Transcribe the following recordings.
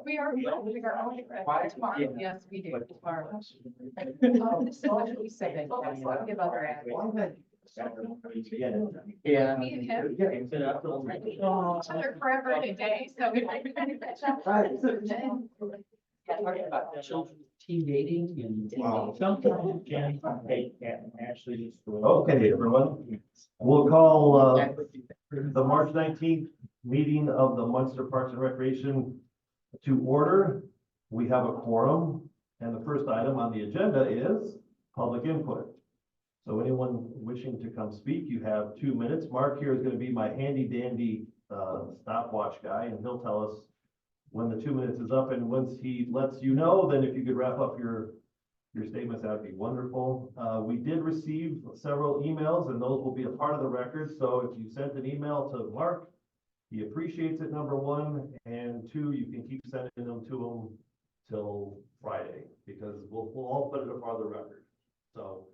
We are moving our own tomorrow. Yes, we do tomorrow. This is what we say. Give other ads. Yeah. Me and him. Each other forever and a day, so we like. Talking about children, teen dating and. Wow. Sometimes can actually. Okay, everyone, we'll call the March 19th meeting of the Munster Parks and Recreation to order. We have a quorum, and the first item on the agenda is public input. So anyone wishing to come speak, you have 2 minutes. Mark here is going to be my handy dandy stopwatch guy, and he'll tell us when the 2 minutes is up, and once he lets you know, then if you could wrap up your statements, that would be wonderful. We did receive several emails, and those will be a part of the record. So if you sent an email to Mark, he appreciates it, number one, and two, you can keep sending them to him till Friday, because we'll all put it a part of the record. So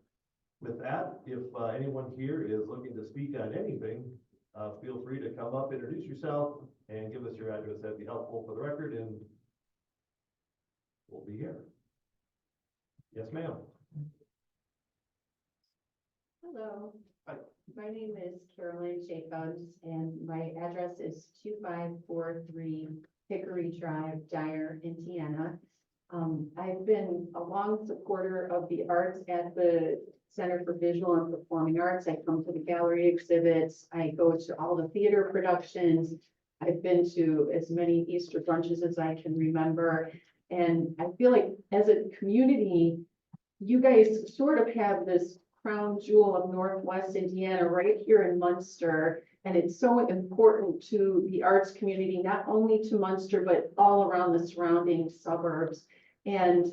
with that, if anyone here is looking to speak on anything, feel free to come up, introduce yourself, and give us your address. That'd be helpful for the record, and we'll be here. Yes, ma'am. Hello. Hi. My name is Carolyn Jacobs, and my address is 2543 Hickory Drive, Dyer, Indiana. I've been a long supporter of the arts at the Center for Visual and Performing Arts. I come to the gallery exhibits. I go to all the theater productions. I've been to as many Easter brunches as I can remember. And I feel like as a community, you guys sort of have this crown jewel of Northwest Indiana right here in Munster. And it's so important to the arts community, not only to Munster, but all around the surrounding suburbs. And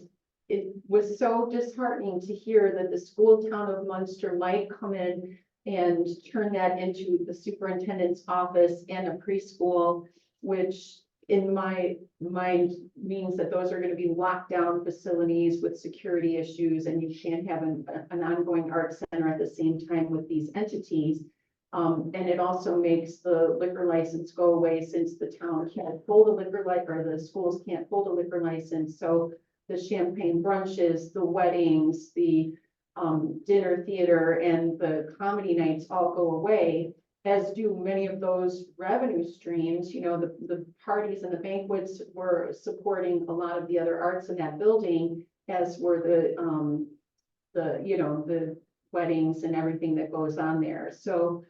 it was so disheartening to hear that the school town of Munster might come in and turn that into the superintendent's office and a preschool, which in my mind means that those are going to be locked down facilities with security issues, and you can't have an ongoing art center at the same time with these entities. And it also makes the liquor license go away, since the town can't hold a liquor license, or the schools can't hold a liquor license. So the champagne brunches, the weddings, the dinner theater, and the comedy nights all go away, as do many of those revenue streams. You know, the parties and the banquets were supporting a lot of the other arts in that building, as were the weddings and everything that goes on there. So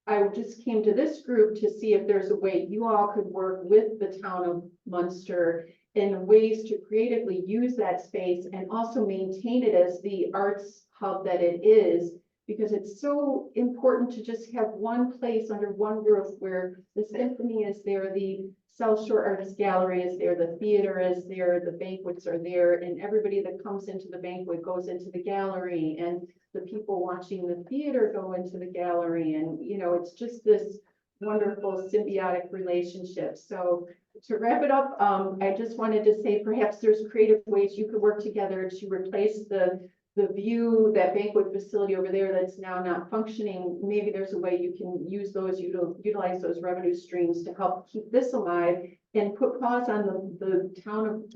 I just came to this group to see if there's a way you all could work with the town of Munster in ways to creatively use that space and also maintain it as the arts hub that it is, because it's so important to just have one place under one roof where the symphony is there, the South Shore Arts Gallery is there, the theater is there, the banquets are there, and everybody that comes into the banquet goes into the gallery, and the people watching the theater go into the gallery. And, you know, it's just this wonderful symbiotic relationship. So to wrap it up, I just wanted to say perhaps there's creative ways you could work together to replace the view, that banquet facility over there that's now not functioning. Maybe there's a way you can use those, utilize those revenue streams to help keep this alive, and put pause on the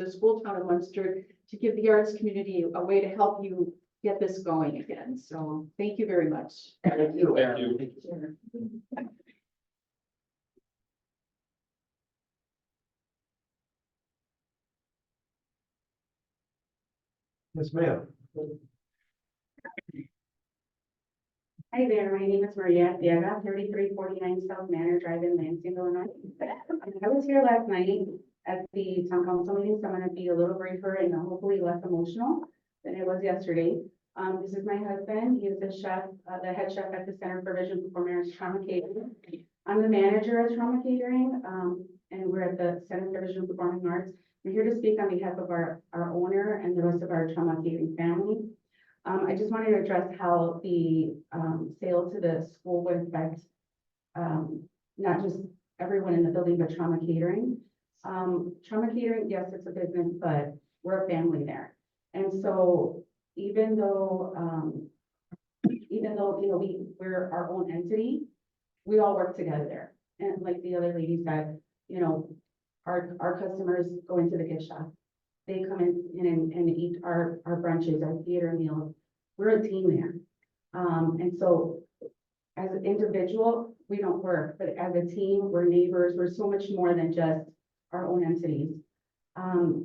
school town of Munster, to give the arts community a way to help you get this going again. So thank you very much. Thank you. Sure. Yes, ma'am. Hi there, my name is Maria Diaga, 3349 South Manor Drive in Lansing, Illinois. I was here last night at the town council meeting, so I'm going to be a little briefer and hopefully less emotional than it was yesterday. This is my husband. He is the chef, the head chef at the Center for Visual and Performing Arts Trauma Catering. I'm the manager of Trauma Catering, and we're at the Center for Visual and Performing Arts. We're here to speak on behalf of our owner and the rest of our Trauma Catering family. I just wanted to address how the sale to the school would affect not just everyone in the building, but Trauma Catering. Trauma Catering, yes, it's a business, but we're a family there. And so even though, you know, we're our own entity, we all work together there. And like the other lady said, you know, our customers go into the gift shop. They come and eat our brunches, our theater meals. We're a team there. And so as an individual, we don't work, but as a team, we're neighbors. We're so much more than just our own entities. Our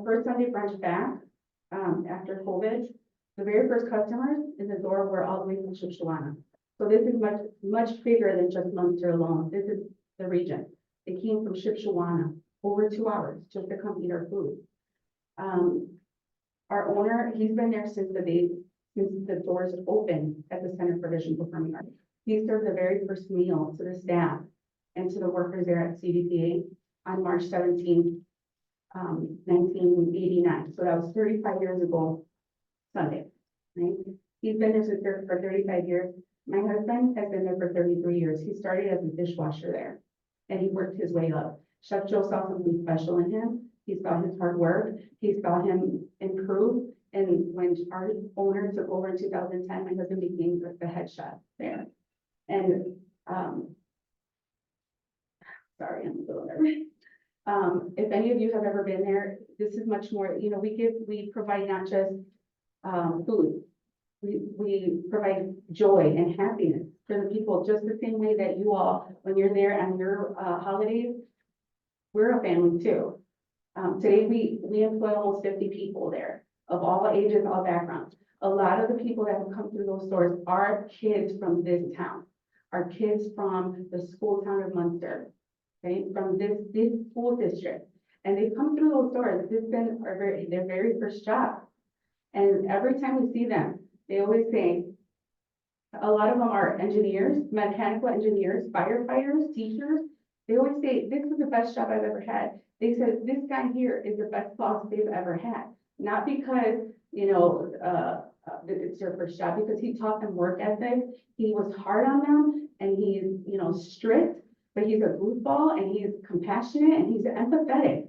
first Sunday brunch back, after COVID, the very first customers in the door were all the way from Shipshewana. So this is much, much bigger than just Munster alone. This is the region. They came from Shipshewana over 2 hours just to come eat our food. Our owner, he's been there since the doors opened at the Center for Vision Performing Arts. He served the very first meal to the staff and to the workers there at CDPA on March 17th, 1989. So that was 35 years ago Sunday, right? He's been there for 35 years. My husband has been there for 33 years. He started as a dishwasher there and he worked his way up. Chef Joe saw something special in him. He saw his hard work. He saw him improve. And when our owner took over in 2010, my husband became the head chef there. And, sorry, I'm a little nervous. If any of you have ever been there, this is much more, you know, we provide not just, food. We provide joy and happiness for the people, just the same way that you all, when you're there on your, holidays, we're a family too. Today we employ almost 50 people there of all ages, all backgrounds. A lot of the people that have come through those stores are kids from this town, are kids from the school town of Munster, okay, from this school district. And they come through those stores. This has been their very first job. And every time we see them, they always say, a lot of them are engineers, mechanical engineers, firefighters, teachers. They always say, this was the best job I've ever had. They said, this guy here is the best boss they've ever had. Not because, you know, it's their first job, because he taught them work ethic. He was hard on them and he's, you know, strict, but he's a goofball and he's compassionate and he's empathetic.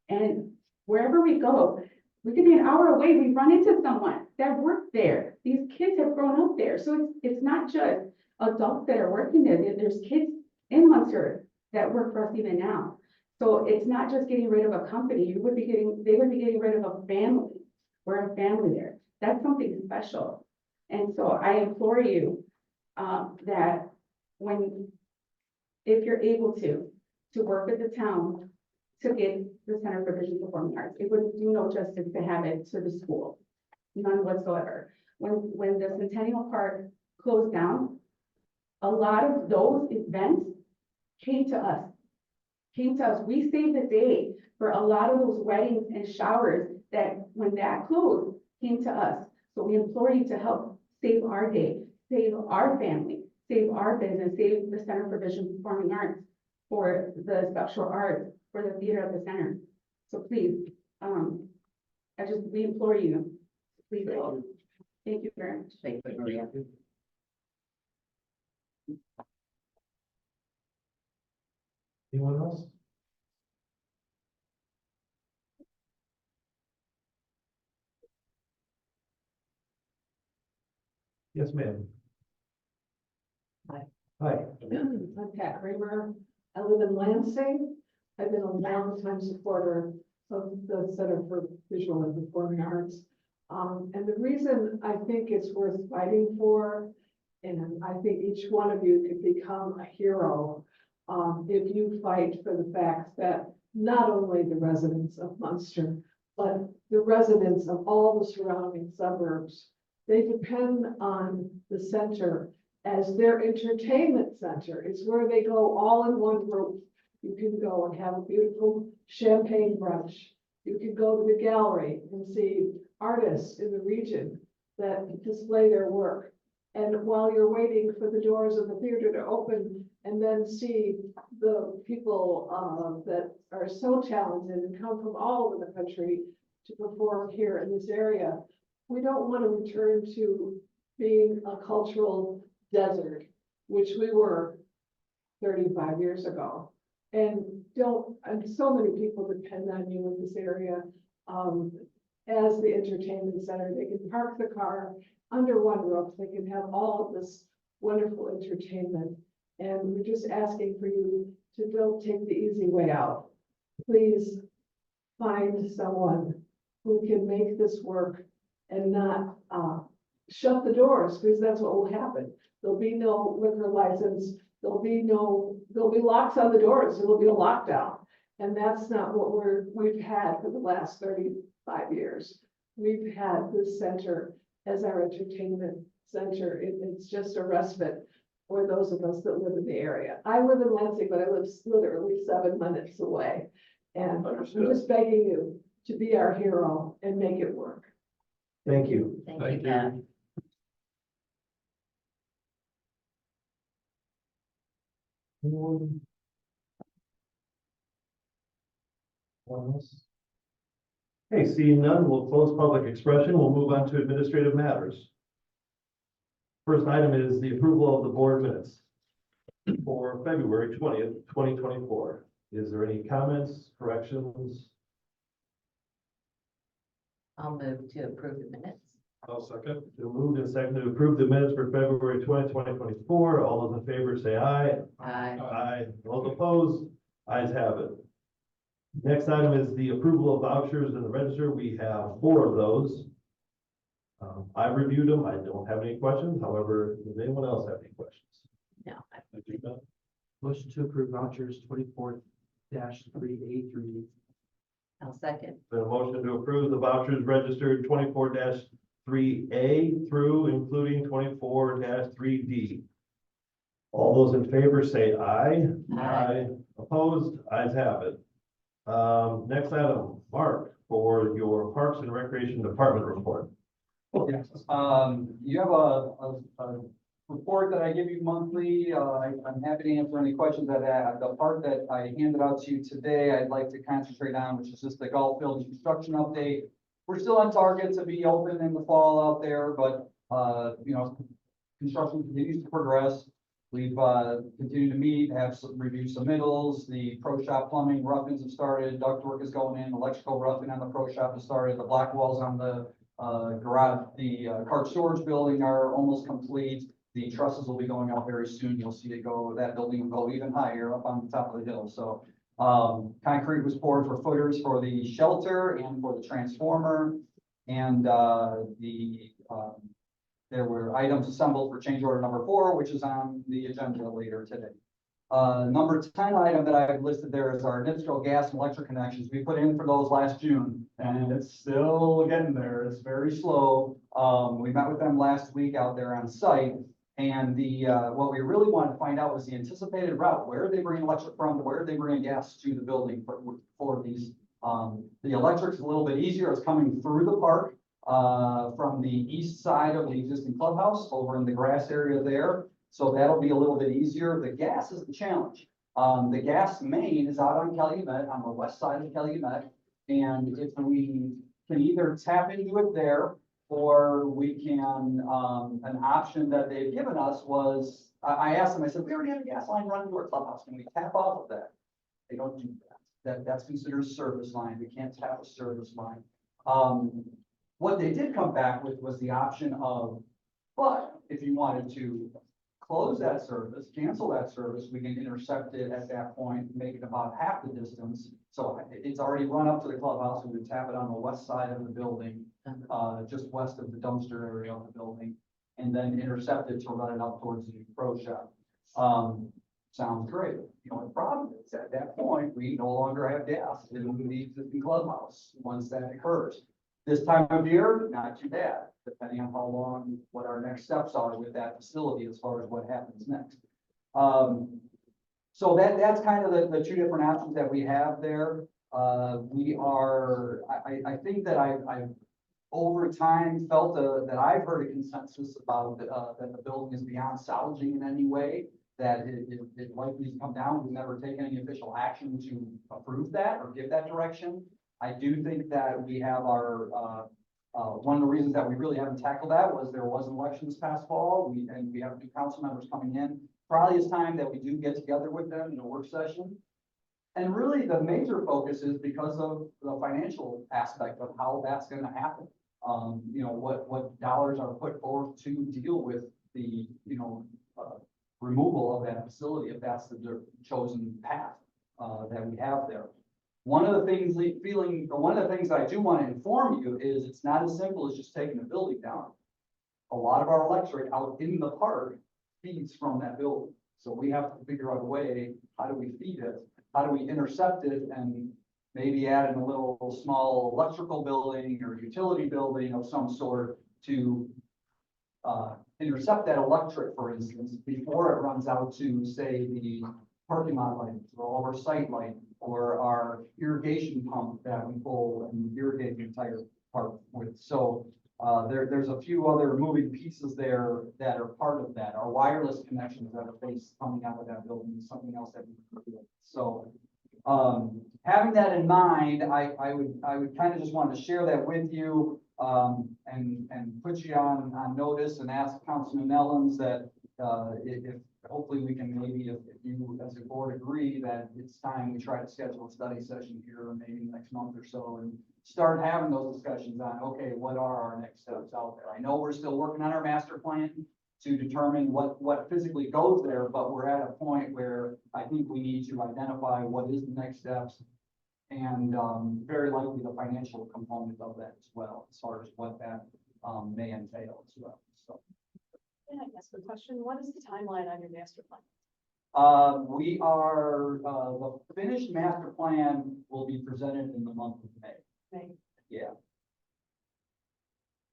And wherever we go, we could be an hour away, we run into someone that worked there. These kids have grown up there. So it's not just adults that are working there. There's kids in Munster that work for us even now. So it's not just getting rid of a company. They would be getting rid of a family. We're a family there. That's something special. And so I implore you that if you're able to work with the town to get the Center for Vision Performing Arts, it would do no justice to have it to the school, none whatsoever. When the Centennial Park closed down, a lot of those events came to us. We saved the day for a lot of those weddings and showers that when that closed came to us. So we implore you to help save our day, save our family, save our business, save the Center for Vision Performing Arts, for the South Shore Arts, for the theater of the center. So please, we implore you, please help. Thank you very much. Thank you, Maria. Anyone else? Yes, ma'am. Hi. Hi. I'm Pat Kramer. I live in Lansing. I've been a long-time supporter of the Center for Visual and Performing Arts. And the reason I think it's worth fighting for, and I think each one of you could become a hero if you fight for the fact that not only the residents of Munster, but the residents of all the surrounding suburbs, they depend on the center as their entertainment center. It's where they go all in one group. You can go and have a beautiful champagne brunch. You can go to the gallery and see artists in the region that display their work. And while you're waiting for the doors of the theater to open and then see the people that are so talented and come from all over the country to perform here in this area, we don't want to return to being a cultural desert, which we were 35 years ago. And so many people depend on you in this area. as the entertainment center. They can park the car under one roof. They can have all of this wonderful entertainment. And we're just asking for you to don't take the easy way out. Please find someone who can make this work and not shut the doors, because that's what will happen. There'll be no liquor license. There'll be locks on the doors. It'll be a lockdown. And that's not what we've had for the last 35 years. We've had this center as our entertainment center. It's just a respite for those of us that live in the area. I live in Lansing, but I live literally 7 minutes away. And I'm just begging you to be our hero and make it work. Thank you. Thank Thank you, Pat. Okay, seeing none, we'll close public expression. We'll move on to administrative matters. First item is the approval of the board minutes for February 20th, 2024. Is there any comments, corrections? I'll move to approve the minutes. I'll second. So moved and seconded to approve the minutes for February 20th, 2024. All those in favor say aye. Aye. Aye. Those opposed, ayes have it. Next item is the approval of vouchers in the register. We have 4 of those. I've reviewed them. I don't have any questions. However, does anyone else have any questions? No, Motion to approve vouchers 24-3A through D. I'll second. The motion to approve the vouchers registered 24-3A through including 24-3D. All those in favor say aye. Aye. Opposed, ayes have it. Next item, Mark, for your Parks and Recreation Department report. Yes, you have a report that I give you monthly. I'm happy to answer any questions that have. The part that I handed out to you today, I'd like to concentrate on, which is just the golf field construction update. We're still on target to be open in the fall out there, but, you know, construction continues to progress. We've continued to meet, have some review submittals. The pro shop plumbing rough-ins have started, ductwork is going in, electrical roughing on the pro shop has started, the black walls on the garage, the cart storage building are almost complete. The trusses will be going out very soon. You'll see it go, that building will go even higher up on the top of the hill. So concrete was poured for footers for the shelter and for the transformer. And there were items assembled for change order number 4, which is on the agenda later today. Number 10 item that I've listed there is our NIPSCO gas and electric connections. We put in for those last June, and it's still getting there. It's very slow. We met with them last week out there on site, and what we really wanted to find out was the anticipated route. Where are they bringing electric from? Where are they bringing gas to the building for these? The electric's a little bit easier. It's coming through the park from the east side of the existing clubhouse over in the grass area there. So that'll be a little bit easier. The gas is the challenge. The gas main is out on Calumet, on the west side of Calumet. And if we can either tap into it there, or we can, an option that they've given us was, I asked them, I said, we already have a gas line running to our clubhouse. Can we tap off of that? They don't do that. That's considered a service line. We can't tap a service line. What they did come back with was the option of, but if you wanted to close that service, cancel that service, we can intercept it at that point, make it about half the distance. So it's already run up to the clubhouse, and we tap it on the west side of the building, just west of the dumpster area of the building, and then intercept it to run it up towards the pro shop. Sounds great. The only problem is at that point, we no longer have gas in the existing clubhouse once that occurs. This time of year, not too bad, depending on how long, what our next steps are with that facility as far as what happens next. So that's kind of the 2 different options that we have there. I think that I've over time felt that I've heard a consensus about that the building is beyond salvaging in any way, that it likely to come down. We've never taken any official action to approve that or give that direction. I do think that we have our, one of the reasons that we really haven't tackled that was there was an election this past fall. We have new council members coming in. Probably it's time that we do get together with them in a work session And really, the major focus is because of the financial aspect of how that's gonna happen. You know, what dollars are put forth to deal with the, removal of that facility, if that's the chosen path, that we have there. One of the things I do want to inform you is it's not as simple as just taking the building down. A lot of our electric out in the park feeds from that building. So we have to figure out a way, how do we feed it? How do we intercept it and maybe add in a little small electrical building or utility building of some sort to intercept that electric, for instance, before it runs out to, say, the parking lot lighting or all our site lighting or our irrigation pump that we pull and irrigate the entire park with. So there's a few other moving pieces there that are part of that. Our wireless connections that are based coming out of that building is something else that we can do. So having that in mind, I would kind of just want to share that with you, and put you on notice and ask Councilman Nellens that, if hopefully we can maybe, if you as a board agree that it's time we try to schedule a study session here, maybe next month or so, and start having those discussions on, okay, what are our next steps out there? I know we're still working on our master plan to determine what physically goes there, but we're at a point where I think we need to identify what is the next steps and very likely the financial component of that as well, as far as what that may entail as well. So Can I ask a question? What is the timeline on your master plan? we are, the finished master plan will be presented in the month of May. May. Yeah.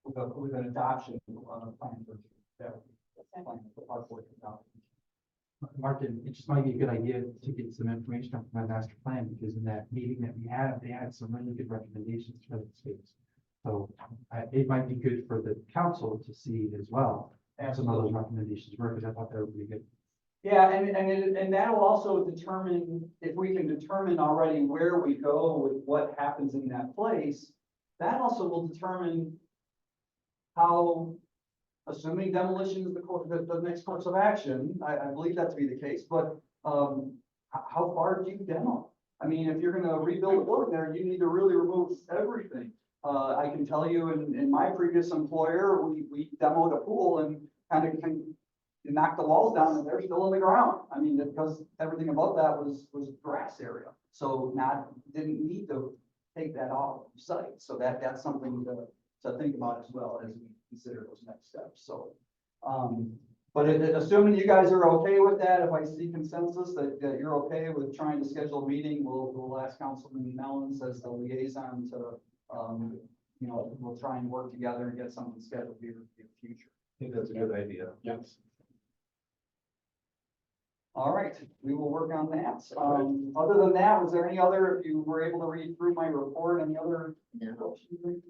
With an adoption plan for that. Plan for our board to adopt. Martin, it just might be a good idea to get some information from my master plan, because in that meeting that we had, they had some really good recommendations for the space. So it might be good for the council to see as well, some of those recommendations were, because I thought that would be good. Yeah, and that will also determine, if we can determine already where we go with what happens in that place, that also will determine how, assuming demolition is the next course of action, I believe that to be the case, but how far do you demo? I mean, if you're gonna rebuild a building there, you need to really remove everything. I can tell you in my previous employer, we demoed a pool and kind of knocked the walls down and they're still in the ground. I mean, because everything above that was grass area. So didn't need to take that off site. So that's something to think about as well as we consider those next steps. So, but assuming you guys are okay with that, if I see consensus that you're okay with trying to schedule a meeting, we'll ask Councilman Nellens as the liaison to, we'll try and work together and get something scheduled here in the future. I think that's a good idea. Yes. All right, we will work on that. Other than that, was there any other, if you were able to read through my report, any other questions?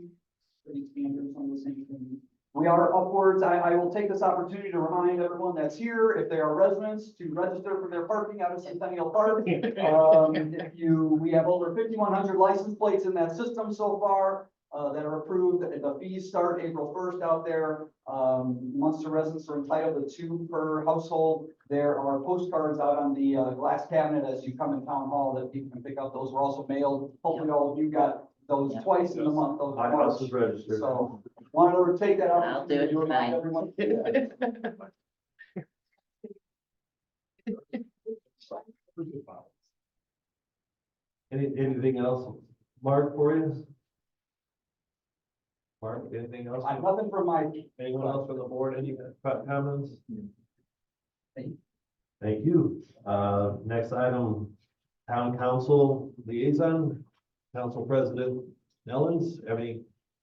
Pretty standard, some of the same things. We are upwards. I will take this opportunity to remind everyone that's here, if they are residents, to register for their parking out of Centennial Park. We have over 5,100 license plates in that system so far. That are approved. The fees start April 1st out there. Munster residents are entitled to 2 per household. There are postcards out on the glass cabinet as you come in town hall that people can pick up. Those were also mailed. Hopefully all of you got those twice in the month. Those My house is registered. So wanted to take that out. I'll do it tonight. Everyone. Anything else, Mark, for you? Mark, anything else? I have nothing from my. Anyone else from the board? Any comments? Thank you. Thank you. Next item, town council liaison, council president Nellens,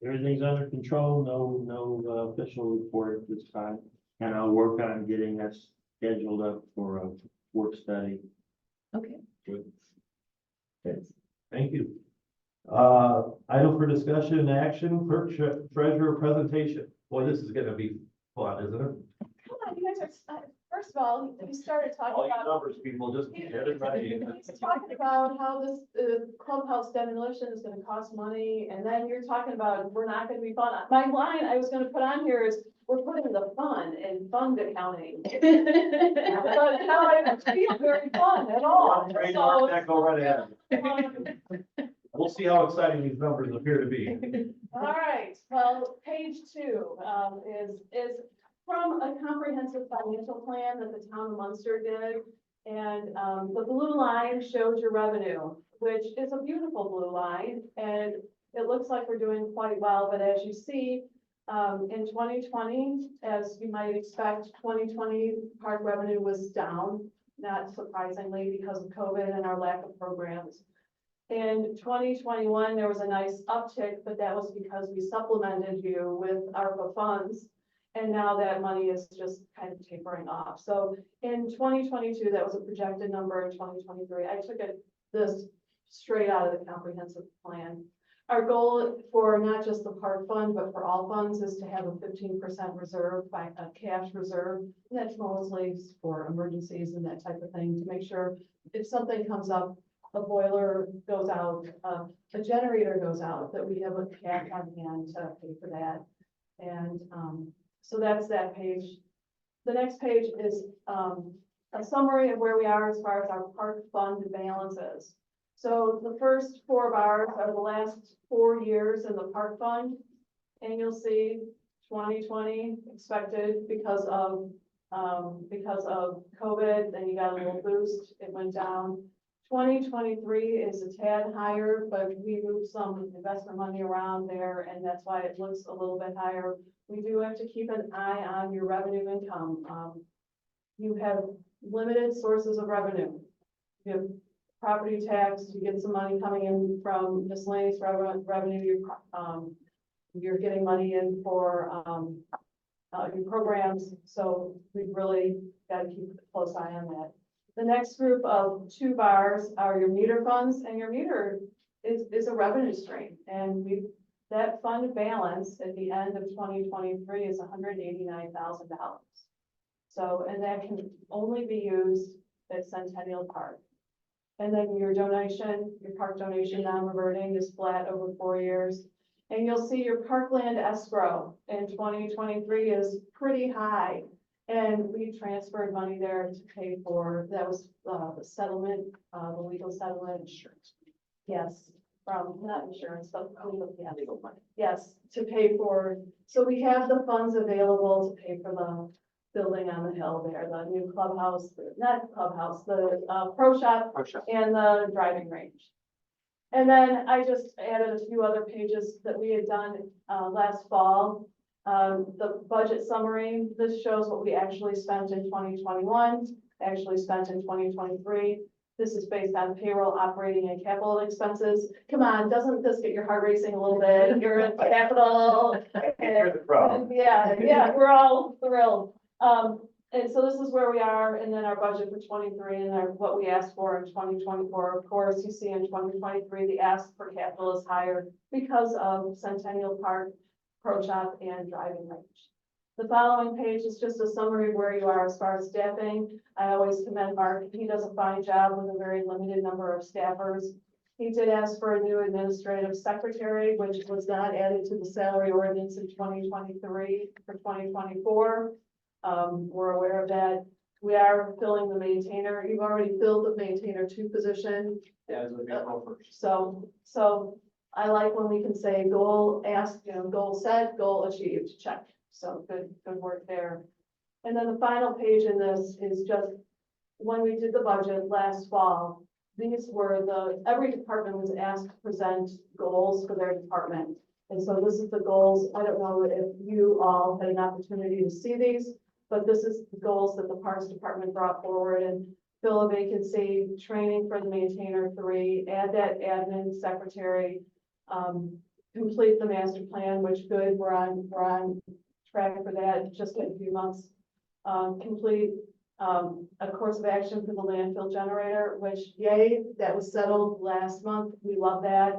Everything's under control, no official report at this time, and I'll work on getting us scheduled up for a work study. Okay. Good. Thank you. Item for discussion and action, clerk treasurer presentation. Boy, this is gonna be fun, isn't it? Come on, you guys are, first of all, he started talking All you about. numbers people, just get it ready. He's talking about how this clubhouse demolition is gonna cost money, and then you're talking about we're not gonna be fun. My line I was gonna put on here is, we're putting the fun in fund accounting. But now I don't feel very fun at all. Trademark So, that, go right ahead. um, We'll see how exciting these numbers appear to be. all right, well, page 2, is from a comprehensive financial plan that the town of Munster did. And, the blue line shows your revenue, which is a beautiful blue line, and it looks like we're doing quite well, but as you see, in 2020, as you might expect, 2020 park revenue was down, not surprisingly because of COVID and our lack of programs. In 2021, there was a nice uptick, but that was because we supplemented you with ARPA funds. And now that money is just kind of tapering off. So in 2022, that was a projected number. In 2023, I took this straight out of the comprehensive plan. Our goal for not just the park fund, but for all funds is to have a 15% reserve by a cash reserve. And that's mostly for emergencies and that type of thing, to make sure if something comes up, a boiler goes out, a generator goes out, that we have a cash on hand to pay for that. And so that's that page. The next page is a summary of where we are as far as our park fund balances. So the first 4 bars are the last 4 years in the park fund. And you'll see 2020 expected because of COVID, then you got a little boost, it went down. 2023 is a tad higher, but we moved some investment money around there, and that's why it looks a little bit higher. We do have to keep an eye on your revenue income. You have limited sources of revenue. You have property tax, you get some money coming in from miscellaneous revenue, you're getting money in for your programs, so we've really got to keep a close eye on that. The next group of 2 bars are your meter funds, and your meter is a revenue stream, and that fund balance at the end of 2023 is $189,000. So, and that can only be used at Centennial Park. And then your donation, your park donation non-reverting is flat over 4 years. And you'll see your parkland escrow in 2023 is pretty high. And we transferred money there to pay for, that was the settlement, the legal settlement. Insurance. Yes, from, not insurance, but legal money. Yes, to pay for, so we have the funds available to pay for the building on the hill there, the new clubhouse, not clubhouse, the pro shop and the driving range. And then I just added a few other pages that we had done last fall. The budget summary, this shows what we actually spent in 2021, actually spent in 2023. This is based on payroll, operating, and capital expenses. Come on, doesn't this get your heart racing a little bit? You're in capital. You're the crowd. Yeah, we're all thrilled. And so this is where we are, and then our budget for 23 and what we asked for in 2024. Of course, you see in 2023, the ask for capital is higher because of Centennial Park, Pro Shop, and driving range. The following page is just a summary of where you are as far as staffing. I always commend Mark. He does a fine job with a very limited number of staffers. He did ask for a new administrative secretary, which was not added to the salary ordinance in 2023 for 2024. We're aware of that. We are filling the maintainer. You've already filled the maintainer 2 position. As of April 1st. So I like when we can say goal asked, goal set, goal achieved, check. So good work there. And then the final page in this is just when we did the budget last fall, these were every department was asked to present goals for their department. And so this is the goals. I don't know if you all had an opportunity to see these, but this is the goals that the Parks Department brought forward, and fill a vacancy, training for the maintainer 3, add that admin secretary, complete the master plan, which good, we're on track for that just in a few months. Complete a course of action for the landfill generator, which yay, that was settled last month. We love that.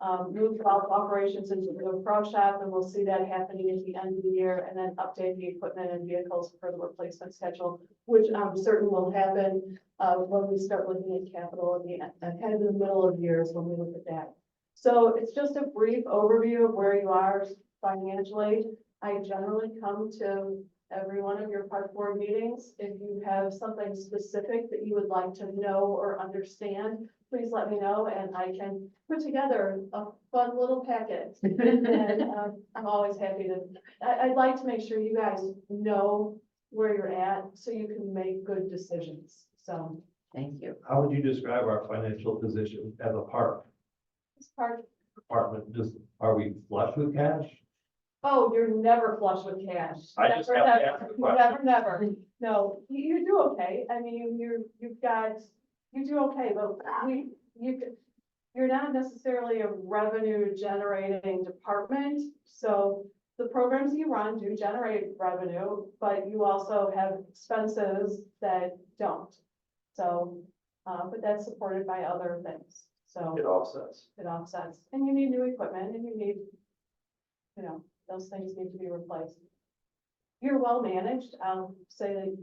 move operations into the pro shop, and we'll see that happening at the end of the year, and then update the equipment and vehicles for the replacement schedule, which I'm certain will happen, when we start looking at capital at the end, kind of in the middle of the years when we look at that. So it's just a brief overview of where you are financially. I generally come to every one of your park board meetings. If you have something specific that you would like to know or understand, please let me know, and I can put together a fun little packet. And I'm always happy to, I'd like to make sure you guys know where you're at so you can make good decisions. So Thank you. How would you describe our financial position as a park this part, department? Just, are we flush with cash? oh, you're never flush with cash. I just Never, have to never. ask the question. Never. No, you do okay. I mean, you do okay, but you're not necessarily a revenue generating department. So the programs you run do generate revenue, but you also have expenses that don't. So, but that's supported by other things. So It offsets. it offsets, and you need new equipment, and you need, those things need to be replaced. You're well managed. I'll say that,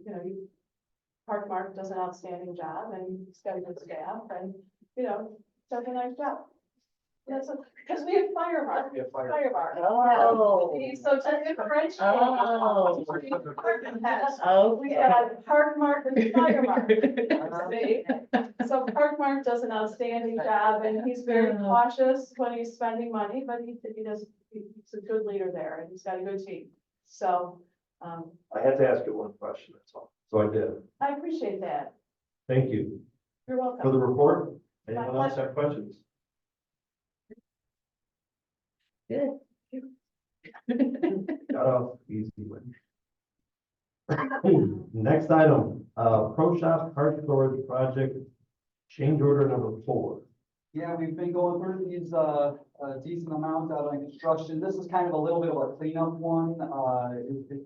Park Mark does an outstanding job, and he's got a good staff, and, does a nice job. That's because we have Fire Mark. We have fire. Fire Mark. Oh. So to differentiate. Oh. Department heads, Oh, we got Park Mark and Fire Mark. See? So Park Mark does an outstanding job, and he's very cautious when he's spending money, but he's a good leader there, and he's got a good team. So, I had to ask you one question, that's all. So I did. I appreciate that. Thank you. You're For welcome. the report, anyone else have questions? Good. Got off easy one. Next item, Pro Shop Cart Storage Project, change order number 4. Yeah, we've been going through these, a decent amount out on construction. This is kind of a little bit of a cleanup one.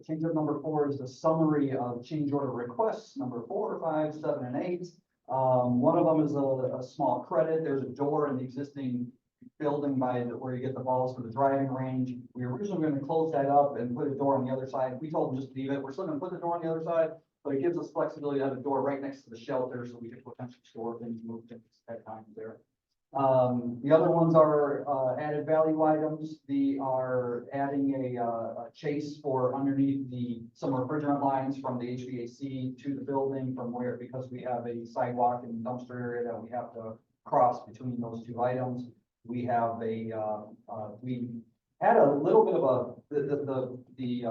Change order number 4 is the summary of change order requests, number 4, 5, 7, and 8. One of them is a small credit. There's a door in the existing building where you get the balls for the driving range. We were originally going to close that up and put a door on the other side. We told them just leave it. We're still going to put the door on the other side, but it gives us flexibility to have a door right next to the shelter so we can potentially store things, move things at times there. The other ones are added value items. They are adding a chase for underneath some refrigerant lines from the HVAC to the building because we have a sidewalk and dumpster area that we have to cross between those two items. We have we had a little bit of the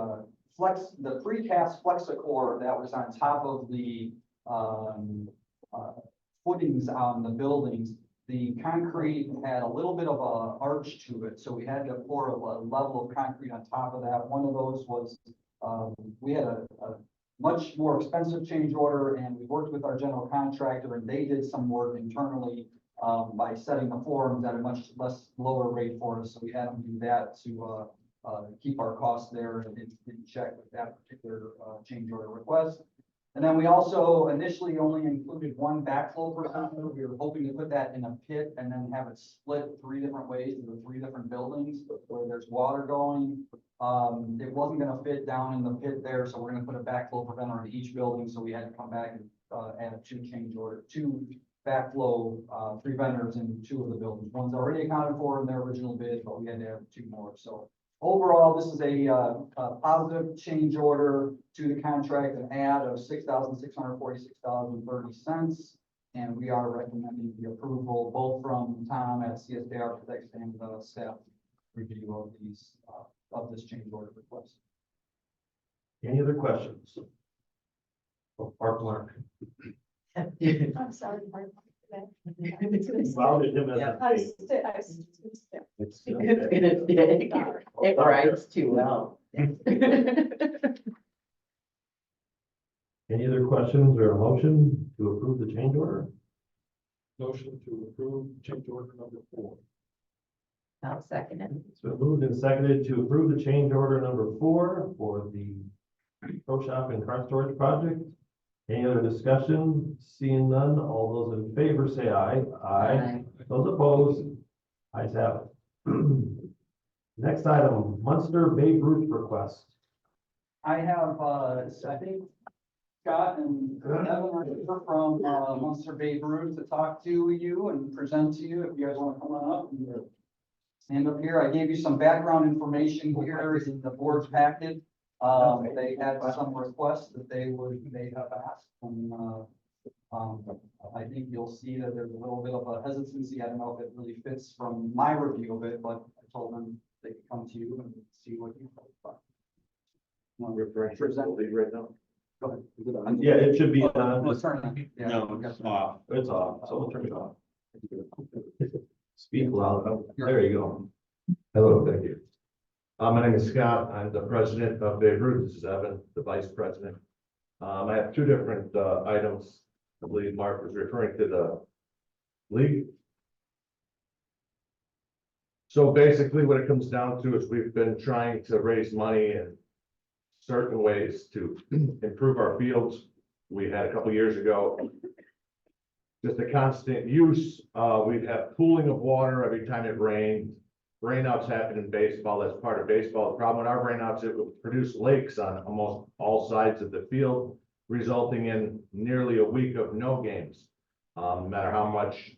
precast Flexicore that was on top of the footings on the buildings. The concrete had a little bit of a arch to it, so we had to pour a level of concrete on top of that. One of those was, we had a much more expensive change order, and we worked with our general contractor, and they did some work internally by setting the forms at a much lower rate for us. So we had them do that to keep our costs there in check with that particular change order request. And then we also initially only included one backflow preventer. We were hoping to put that in a pit and then have it split 3 different ways to the 3 different buildings where there's water going. It wasn't going to fit down in the pit there, so we're going to put a backflow preventer in each building. So we had to come back and add 2 backflow preventers in 2 of the buildings. One's already accounted for in their original bid, but we had to add 2 more. So overall, this is a positive change order to the contract, an add of $6,646.30. And we are recommending the approval both from Tom at CSK Architects and the staff review of this change order request. Any other questions? Park Mark. I'm sorry. Mark. Founded him as a I thing. stay. It's It writes too well. Any other questions or a motion to approve the change order? Motion to approve change order number 4. I'll second it. It's been moved and seconded to approve the change order number 4 for the Pro Shop and Cart Storage Project. Any other discussion? Seeing none, all those in favor say aye. Aye. Those opposed? Ayes have it. Next item, Munster Babe Ruth request. I have, I think Scott and Evan are here from, Munster Babe Ruth to talk to you and present to you, if you guys want to come on up and stand up here. I gave you some background information here in the board's packet. They had some requests that they have asked, and, I think you'll see that there's a little bit of a hesitancy. I don't know if it really fits from my review of it, but I told them they could come to you and see what you thought. Want to present right now? Go ahead. Is it on? Yeah, it should be Oh, on. it's turning. Yeah. No, it's off. It's off, so we'll turn it off. Speak loud. There you go. Hello, thank you. My name is Scott. I'm the president of Babe Ruth. This is Evan, the vice president. I have two different items. I believe Mark was referring to the league. So basically what it comes down to is we've been trying to raise money in certain ways to improve our fields. We had a couple years ago just a constant use. We'd have pooling of water every time it rained. Rainouts happen in baseball. That's part of baseball. The problem with our rainouts, it would produce lakes on almost all sides of the field, resulting in nearly a week of no games. No matter how much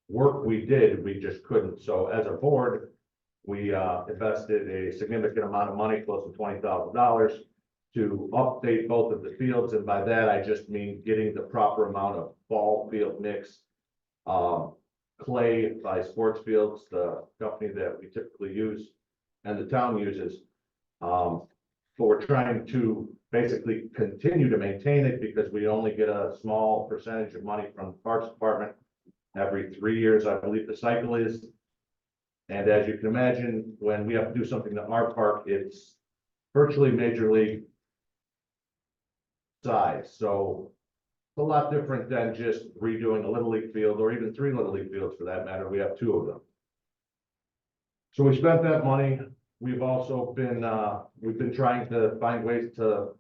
work we did, we just couldn't. So as a board, we invested a significant amount of money, close to $20,000, to update both of the fields. And by that, I just mean getting the proper amount of ball field mix. Clay by Sports Fields, the company that we typically use and the town uses. But we're trying to basically continue to maintain it because we only get a small percentage of money from the Parks Department every 3 years, I believe the cycle is. And as you can imagine, when we have to do something to our park, it's virtually major league size. So it's a lot different than just redoing a little league field or even 3 little league fields for that matter. We have 2 of them. So we spent that money. We've also been, we've been trying to find ways to,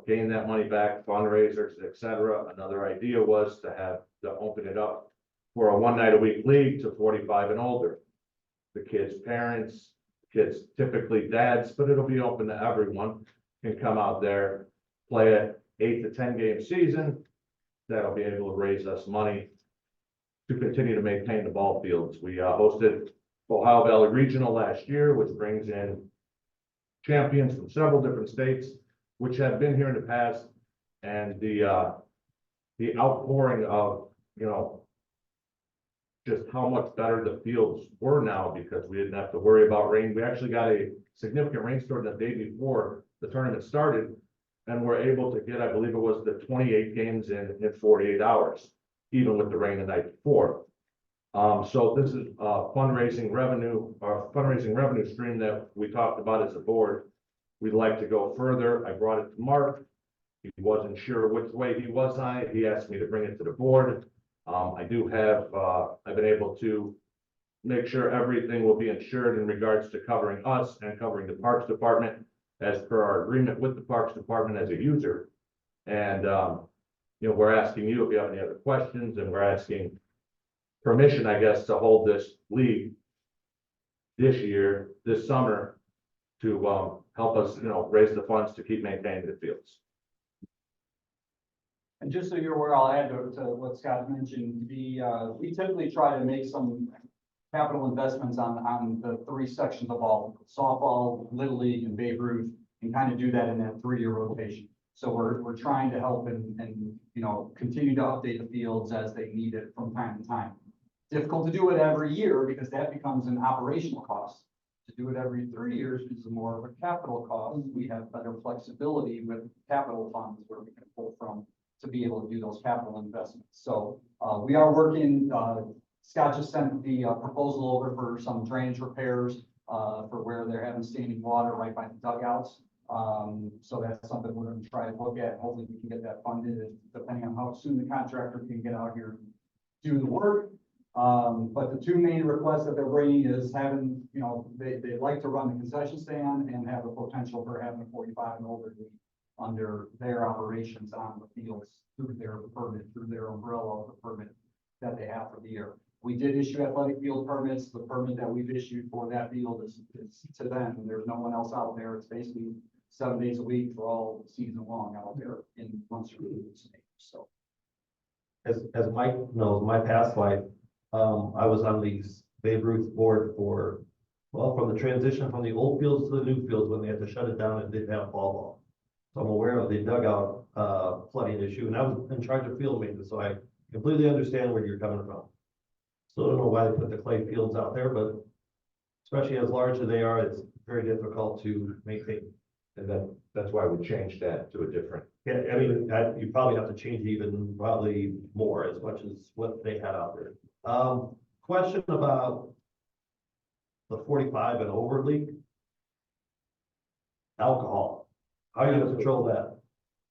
gain that money back, fundraisers, etc. Another idea was to open it up for a 1 night a week league to 45 and older. The kids' parents, kids, typically dads, but it'll be open to everyone, can come out there, play an 8 to 10 game season. That'll be able to raise us money to continue to maintain the ball fields. We hosted Ohio Valley Regional last year, which brings in champions from several different states, which have been here in the past, and the outpouring of, just how much better the fields were now because we didn't have to worry about rain. We actually got a significant rainstorm the day before the tournament started, and we're able to get, I believe it was the 28 games in 48 hours, even with the rain the night before. So this is a fundraising revenue stream that we talked about as a board. We'd like to go further. I brought it to Mark. He wasn't sure which way he was on it. He asked me to bring it to the board. I do have, I've been able to make sure everything will be insured in regards to covering us and covering the Parks Department as per our agreement with the Parks Department as a user. And, we're asking you if you have any other questions, and we're asking permission, I guess, to hold this league this summer to help us, raise the funds to keep maintaining the fields. And just so you're aware, I'll add to what Scott mentioned, we typically try to make some capital investments on the 3 sections of all softball, Little League, and Babe Ruth, and kind of do that in that 3-year rotation. So we're trying to help and continue to update the fields as they need it from time to time. Difficult to do it every year because that becomes an operational cost. To do it every 3 years is more of a capital cost. We have better flexibility with capital funds where we can pull from to be able to do those capital investments. So we are working, Scott just sent the proposal over for some drainage repairs for where they're having standing water right by the dugouts. So that's something we're going to try to look at. Hopefully we can get that funded, depending on how soon the contractor can get out here and do the work. But the 2 main requests that they're bringing is having, they like to run the concession stand and have the potential for having a 45 and older league under their operations on the fields through their permit, through their umbrella of the permit that they have for the year. We did issue athletic field permits. The permit that we've issued for that field is to them, and there's no one else out there. It's basically 7 days a week for all season long out there in Munster. So. As Mike knows, my past life, I was on the Babe Ruth board for, well, from the transition from the old fields to the new fields when they had to shut it down and didn't have ball. So I'm aware of the dugout, flooding issue, and I was in charge of field maintenance, so I completely understand where you're coming from. So I don't know why they put the clay fields out there, but especially as large as they are, it's very difficult to maintain. And that's why we changed that to a different. Yeah, I mean, you probably have to change even probably more as much as what they had out there. Question about the 45 and over league. Alcohol. How are you gonna control that?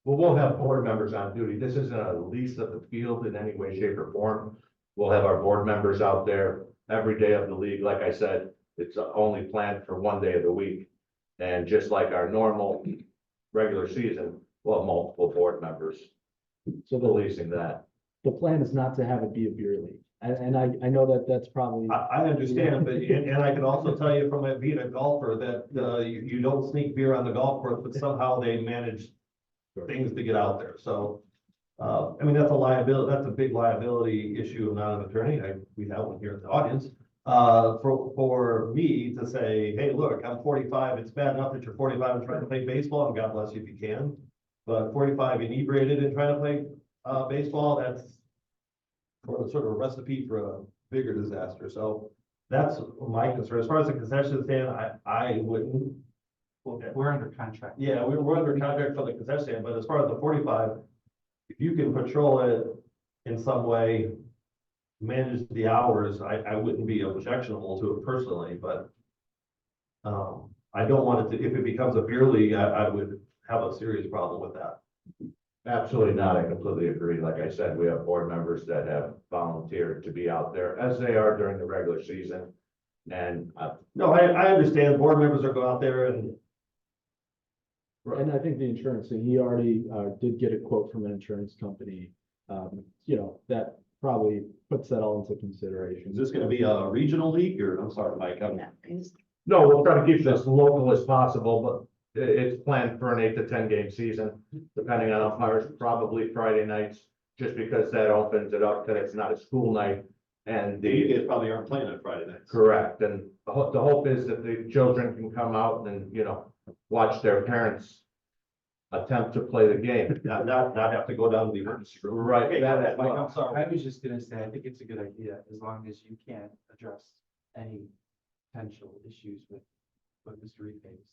Well, we'll have board members on duty. This isn't a lease of the field in any way, shape, or form. We'll have our board members out there every day of the league. Like I said, it's only planned for 1 day of the week. And just like our normal regular season, we'll have multiple board members So policing that. the plan is not to have it be a beer league. And I know that that's probably, I understand, but, and I can also tell you from being a golfer that, you don't sneak beer on the golf course, but somehow they manage things to get out there. So, I mean, that's a liability, that's a big liability issue. I'm not an attorney. We have one here in the audience. For me to say, hey, look, I'm 45. It's bad enough that you're 45 and trying to play baseball, and God bless you if you can. But 45 inebriated and trying to play, baseball, that's sort of a recipe for a bigger disaster. So that's my concern. As far as the concession stand, I wouldn't. Well, we're under contract. Yeah, we're under contract for the concession stand, but as far as the 45, if you can patrol it in some way, manage the hours, I wouldn't be objectionable to it personally, but I don't want it to, if it becomes a beer league, I would have a serious problem with that. Absolutely not. I completely agree. Like I said, we have board members that have volunteered to be out there as they are during the regular season. And No, I understand board members are go out there and. and I think the insurance thing, he already did get a quote from an insurance company. You know, that probably puts that all into consideration. Is this gonna be a regional league or, I'm sorry, Mike, no, we'll try to keep this local as possible, but it's planned for an 8 to 10 game season, depending on umpires, probably Friday nights, just because that opens it up, that it's not a school night. And you the, guys probably aren't playing on Friday nights. correct, and the hope is that the children can come out and, watch their parents attempt to play the game. Not have to go down to the emergency room. Right, Okay, that Mike, as well. I'm sorry. I was just gonna say, I think it's a good idea, as long as you can't address any potential issues with Mr. Repays.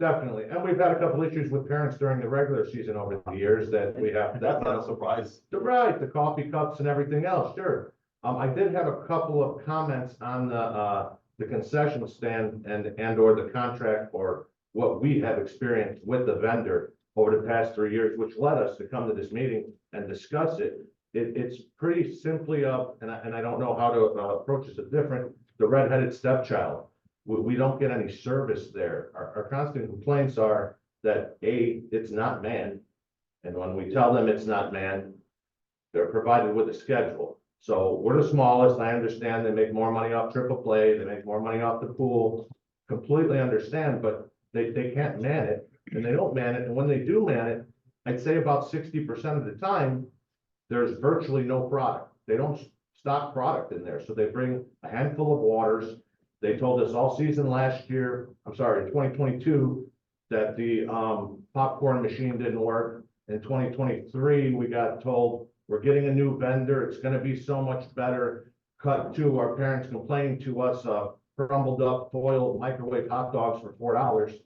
Definitely, and we've had a couple issues with parents during the regular season over the years that we have. That's not a surprise. Right, the coffee cups and everything else, sure. I did have a couple of comments on the concession stand and or the contract or what we have experienced with the vendor over the past 3 years, which led us to come to this meeting and discuss it. It's pretty simply and I don't know how to approach this different, the redheaded stepchild. We don't get any service there. Our constant complaints are that it's not manned. And when we tell them it's not manned, they're provided with a schedule. So we're the smallest. I understand they make more money off triple play. They make more money off the pool. Completely understand, but they can't man it and they don't man it. And when they do man it, I'd say about 60% of the time, there's virtually no product. They don't stock product in there. So they bring a handful of waters. They told us all season last year, I'm sorry, in 2022, that the popcorn machine didn't work. In 2023, we got told we're getting a new vendor. It's going to be so much better. Cut to our parents complaining to us, crumbled up foil microwave hot dogs for $4.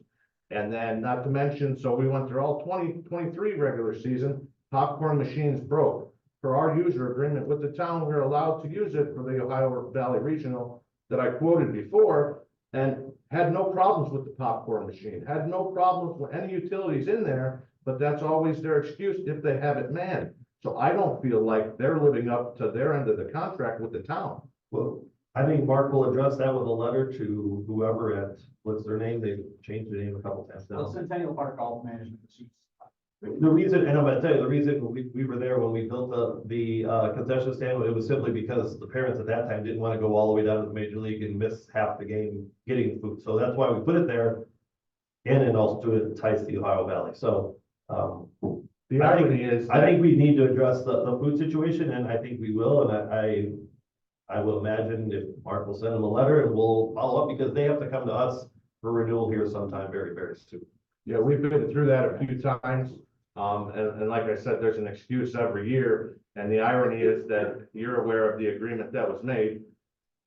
And then not to mention, so we went through all 2023 regular season, popcorn machines broke. For our user agreement with the town, we're allowed to use it for the Ohio Valley Regional that I quoted before, and had no problems with the popcorn machine, had no problems with any utilities in there, but that's always their excuse if they have it manned. So I don't feel like they're living up to their end of the contract with the town. Well, I think Mark will address that with a letter to whoever at, what's their name? They've changed the name a couple times Well, now. Centennial Park Golf Management. The reason, and I'm gonna tell you, the reason we were there when we built the concession stand, it was simply because the parents at that time didn't want to go all the way down to the major league and miss half the game getting food. So that's why we put it there. And also to entice the Ohio Valley. So, The irony is, I think we need to address the food situation, and I think we will, and I will imagine if Mark will send them a letter and we'll follow up, because they have to come to us for renewal here sometime very, very soon. yeah, we've been through that a few times. And like I said, there's an excuse every year. And the irony is that you're aware of the agreement that was made.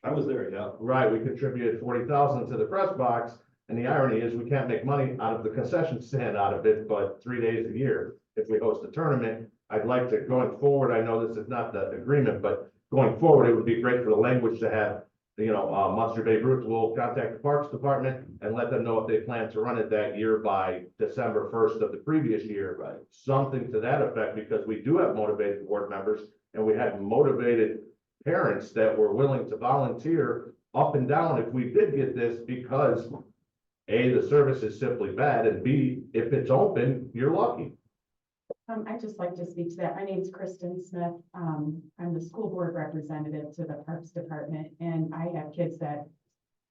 I was there, yeah. Right, we contributed 40,000 to the press box. And the irony is we can't make money out of the concession stand out of it, but 3 days a year. If we host a tournament, I'd like to, going forward, I know this is not the agreement, but going forward, it would be great for the language to have, Munster Babe Ruth will contact the Parks Department and let them know if they plan to run it that year by December 1st of the previous year. Right. Something to that effect, because we do have motivated board members and we have motivated parents that were willing to volunteer up and down if we did get this, because A, the service is simply bad, and B, if it's open, you're lucky. I'd just like to speak to that. My name's Kristen Smith. I'm the school board representative to the Parks Department, and I have kids that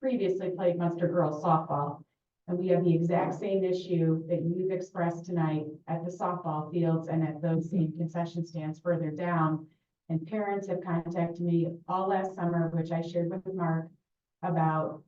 previously played Munster girls softball. And we have the exact same issue that you've expressed tonight at the softball fields and at those same concession stands further down. And parents have contacted me all last summer, which I shared with Mark, about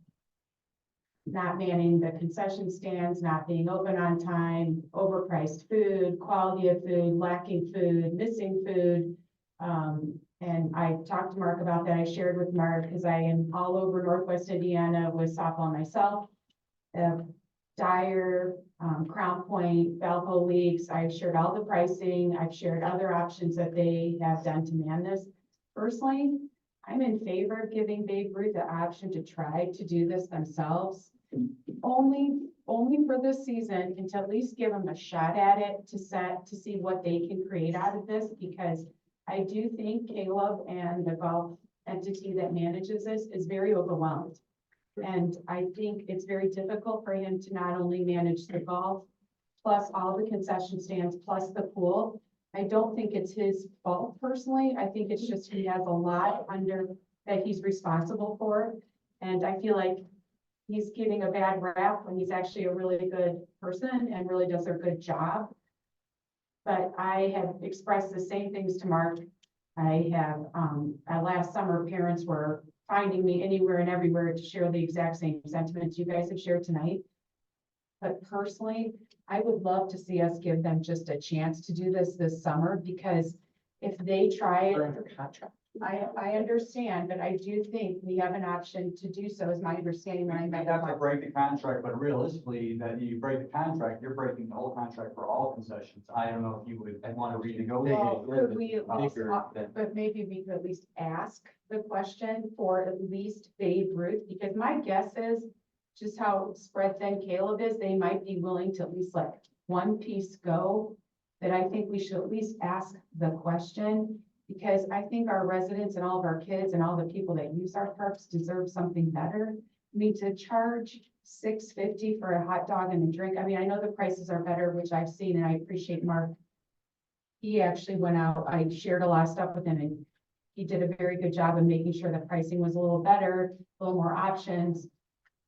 not manning the concession stands, not being open on time, overpriced food, quality of food, lacking food, missing food. And I talked to Mark about that. I shared with Mark, because I am all over Northwest Indiana with softball myself. Dyer, Crown Point, Valpo Leagues. I've shared all the pricing. I've shared other options that they have done to man this. Personally, I'm in favor of giving Babe Ruth the option to try to do this themselves. Only for this season, and to at least give them a shot at it to see what they can create out of this, because I do think Caleb and the golf entity that manages this is very overwhelmed. And I think it's very difficult for him to not only manage the golf, plus all the concession stands, plus the pool. I don't think it's his fault personally. I think it's just he has a lot under that he's responsible for. And I feel like he's getting a bad rap when he's actually a really good person and really does a good job. But I have expressed the same things to Mark. I have, last summer, parents were finding me anywhere and everywhere to share the exact same sentiments you guys have shared tonight. But personally, I would love to see us give them just a chance to do this summer, because if they try it, I understand, but I do think we have an option to do so, is my understanding. You When I might met have to Mark. break the contract, but realistically, that you break the contract, you're breaking the whole contract for all concessions. I don't know if you would want to renegotiate. Could we at least, Bigger than- but maybe we could at least ask the question for at least Babe Ruth, because my guess is just how spread thin Caleb is, they might be willing to at least let one piece go. That I think we should at least ask the question, because I think our residents and all of our kids and all the people that use our parks deserve something better. I mean, to charge $6.50 for a hot dog and a drink. I mean, I know the prices are better, which I've seen, and I appreciate Mark. He actually went out, I shared a lot of stuff with him, and he did a very good job of making sure the pricing was a little better, a little more options.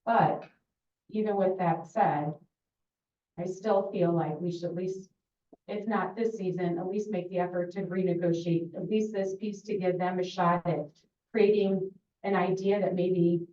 But even with that said, I still feel like we should at least, if not this season, at least make the effort to renegotiate at least this piece, to give them a shot at creating an idea that maybe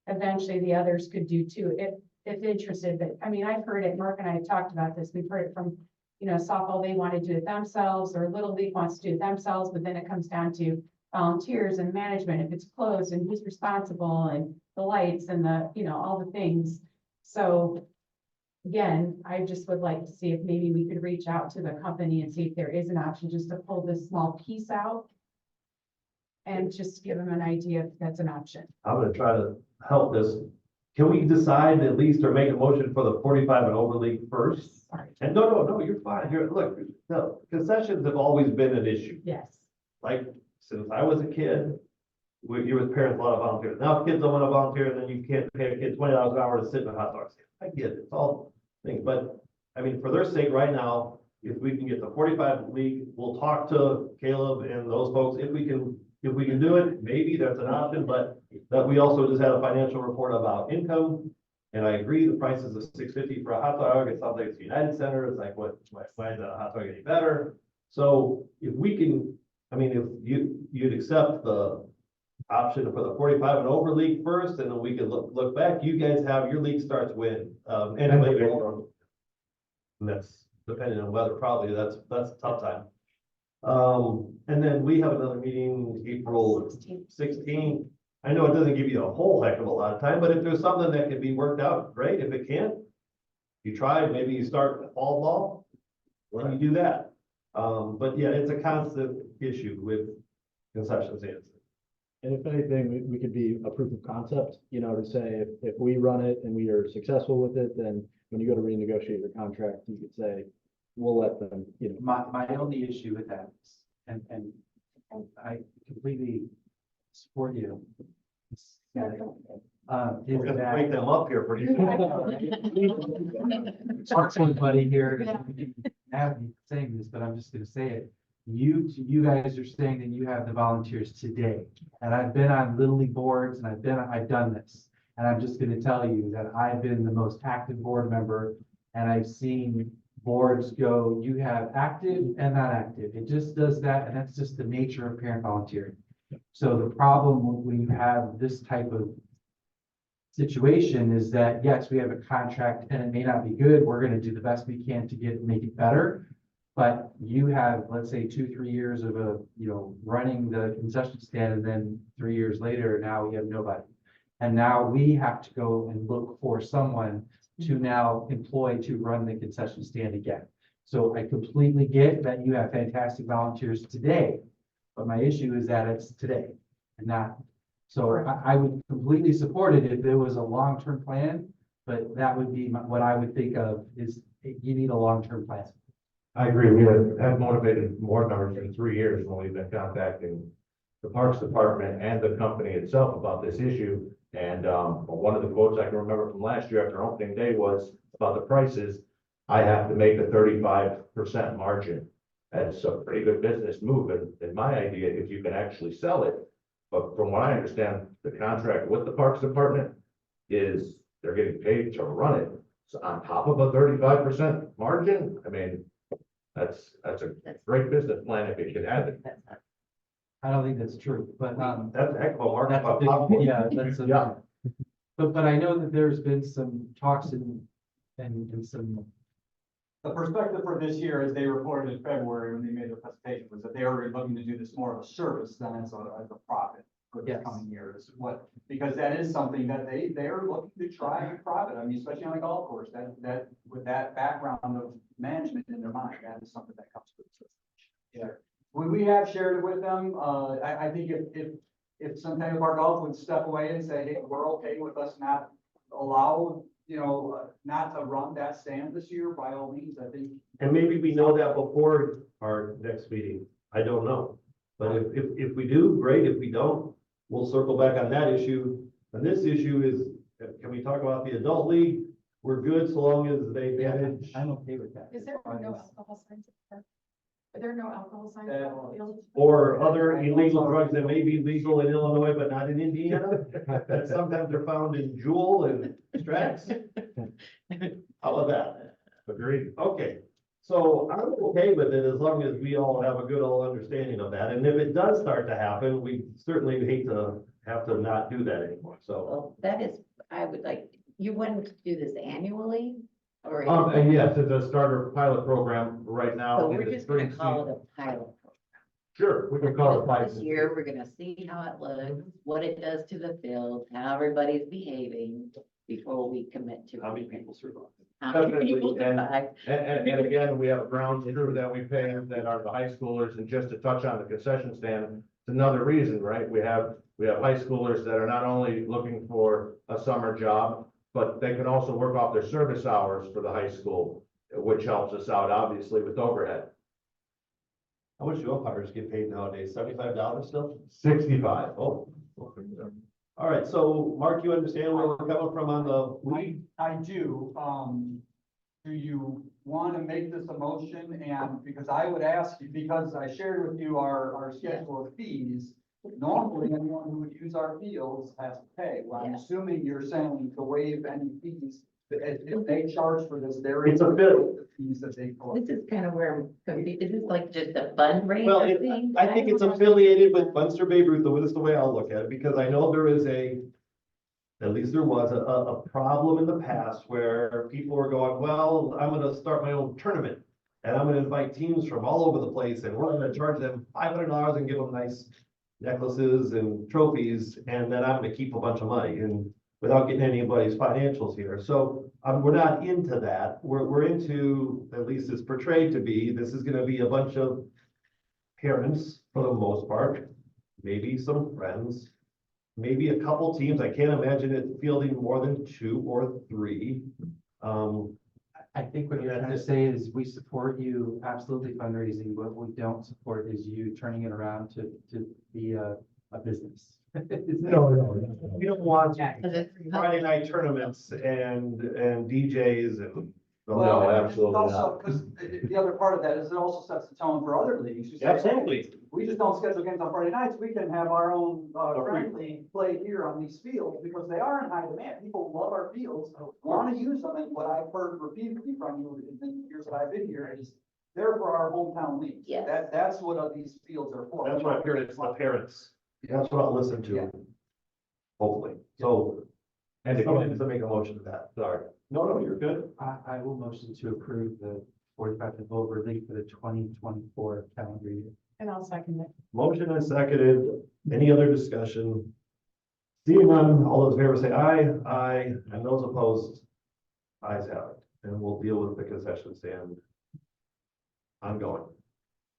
eventually the others could do too, if interested. But I mean, I've heard it, Mark and I have talked about this. We've heard it from, softball, they want to do it themselves, or Little League wants to do it themselves, but then it comes down to volunteers and management, if it's closed, and who's responsible, and the lights and the, all the things. So again, I just would like to see if maybe we could reach out to the company and see if there is an option just to pull this small piece out and just give them an idea if that's an option. I'm gonna try to help this. Can we decide at least, or make a motion for the 45 and over league first? Sorry. And no, you're fine. Here, look, no, concessions have always been an issue. Yes. Like, since I was a kid, you with parents, a lot of volunteers. Now kids don't want to volunteer, and then you can't pay a kid $20 an hour to sit in a hot dog stand. I get it, it's all things, but I mean, for their sake right now, if we can get the 45 league, we'll talk to Caleb and those folks. If we can do it, maybe that's an option, but that we also just had a financial report about income. And I agree, the price is $6.50 for a hot dog. It sounds like it's United Center. It's like, why is a hot dog any better? So if we can, I mean, if you'd accept the option for the 45 and over league first, and then we can look back. You guys have, your league starts when, anyway. And that's depending on weather, probably, that's a tough time. And then we have another meeting April 16th. I know it doesn't give you a whole heck of a lot of time, but if there's something that can be worked out, great. If it can't, you try, maybe you start the fall ball, and you do that. But yeah, it's a constant issue with concession stands. And if anything, we could be a proof of concept, you know, to say if we run it and we are successful with it, then when you go to renegotiate your contract, you could say, we'll let them, you know. My only issue with that is, and I completely support you. Is We're gonna break that them up here pretty soon. talk to somebody here, have me saying this, but I'm just gonna say it. You guys are saying that you have the volunteers today, and I've been on Little League boards and I've done this. And I'm just gonna tell you that I've been the most active board member, and I've seen boards go, you have active and not active. It just does that, and that's just the nature of parent volunteering. So the problem when you have this type of situation is that, yes, we have a contract and it may not be good. We're gonna do the best we can to make it better. But you have, let's say, 2-3 years of running the concession stand, and then 3 years later, now we have nobody. And now we have to go and look for someone to now employ to run the concession stand again. So I completely get that you have fantastic volunteers today, but my issue is that it's today and not. So I would completely support it if there was a long-term plan, but that would be what I would think of is you need a long-term plan. I agree. We have motivated board members for 3 years when we've been contacting the Parks Department and the company itself about this issue. And one of the quotes I can remember from last year after opening day was about the prices. I have to make a 35% margin. That's a pretty good business move. And in my idea, if you can actually sell it. But from what I understand, the contract with the Parks Department is they're getting paid to run it. So on top of a 35% margin, I mean, that's a great business plan if it can have it. I don't think that's true, but That's a heck of a market. that's a big, yeah, that's a. Yeah. But I know that there's been some talks and some, The perspective for this year, as they reported in February when they made their presentation, was that they were looking to do this more of a service than as a profit for the Yes. coming years. Because that is something that they are looking to try and profit. I mean, especially on a golf course, that with that background of management in their mind, that is something that comes with it. Yeah. We have shared it with them. I think if some type of our golf would step away and say, hey, we're okay with us not allow, not to run that stand this year, by all means, I think. And maybe we know that before our next meeting. I don't know. But if we do, great. If we don't, we'll circle back on that issue. And this issue is, can we talk about the adult league? We're good so long as they manage. I'm okay with that. Is there no alcohol signs at the park? Are there no alcohol signs at the field? Or other illegal drugs that may be legal in Illinois, but not in Indiana. That sometimes they're found in Jewel and Strax. How about that? Agreed. Okay, so I'm okay with it as long as we all have a good old understanding of that. And if it does start to happen, we certainly hate to have to not do that anymore, so. Well, that is, I would like, you wouldn't do this annually? Or? And yes, it's a starter pilot program right now. So in we're the just gonna spring call season. it a pilot. Sure, we can call it pilot. This year, we're gonna see how it looks, what it does to the field, how everybody's behaving before we commit to. How many people survive? How many Definitely, people and- survive. And again, we have a ground crew that we pay that are the high schoolers, and just to touch on the concession stand, it's another reason, right? We have high schoolers that are not only looking for a summer job, but they can also work off their service hours for the high school, which helps us out obviously with overhead. How much do umpires get paid nowadays? $75 still? 65. Oh. All right, so Mark, you understand where we're coming from on the league? I do, do you want to make this a motion? And because I would ask you, because I shared with you our schedule of fees, normally anyone who would use our fields has to pay. Well, I'm Yeah. assuming you're saying to waive any fees, if they charge for this, there It's is a bit- the fees that they collect. This is kind of where I'm confused. Is this like just a Well, fundraiser thing? I think it's affiliated with Munster Babe Ruth, this is the way I'll look at it, because I know there is at least there was a problem in the past where people were going, well, I'm gonna start my own tournament. And I'm gonna invite teams from all over the place and we're gonna charge them $500 and give them nice necklaces and trophies. And then I'm gonna keep a bunch of money and without getting anybody's financials here. So we're not into that. We're into, at least it's portrayed to be, this is gonna be a bunch of parents for the most part, maybe some friends, maybe a couple teams. I can't imagine it fielding more than 2 or 3. I think what you're trying to say is we support you absolutely fundraising. What we don't support is you turning it around to be a business. No, we don't want Because it's- Friday night tournaments and DJs and. Well, No, and absolutely also, because the other part of that is it also sets the tone for other leagues. who say, Absolutely. We just don't schedule games on Friday nights. We can have our own, friendly play here on these fields because they are in high demand. People love our fields, want to use them. And what I've heard repeatedly from you in the years that I've been here is they're for our hometown leagues. Yes. That's what these fields are for. That's what I heard, it's the parents. That's what I'll listen Yeah. to. Hopefully, so. And if you wanted to make a motion to that, sorry. No, you're good. I will motion to approve the 45 and over league for the 2024 calendar year. And I'll second it. Motion is seconded. Any other discussion? Seeing none, all those in favor say aye, aye, and those opposed, ayes have it. And we'll deal with the concession stand ongoing.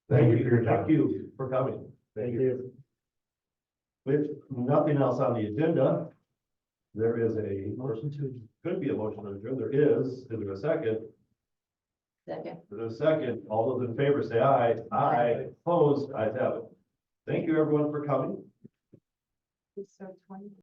Thank you for your time. Thank you for coming. Thank you. With nothing else on the agenda, there is a, Motion to could be a motion to adjourn. There is there a second? Second. There's a second. All those in favor say aye. Aye. Opposed, ayes have it. Thank you, everyone, for coming. So 20.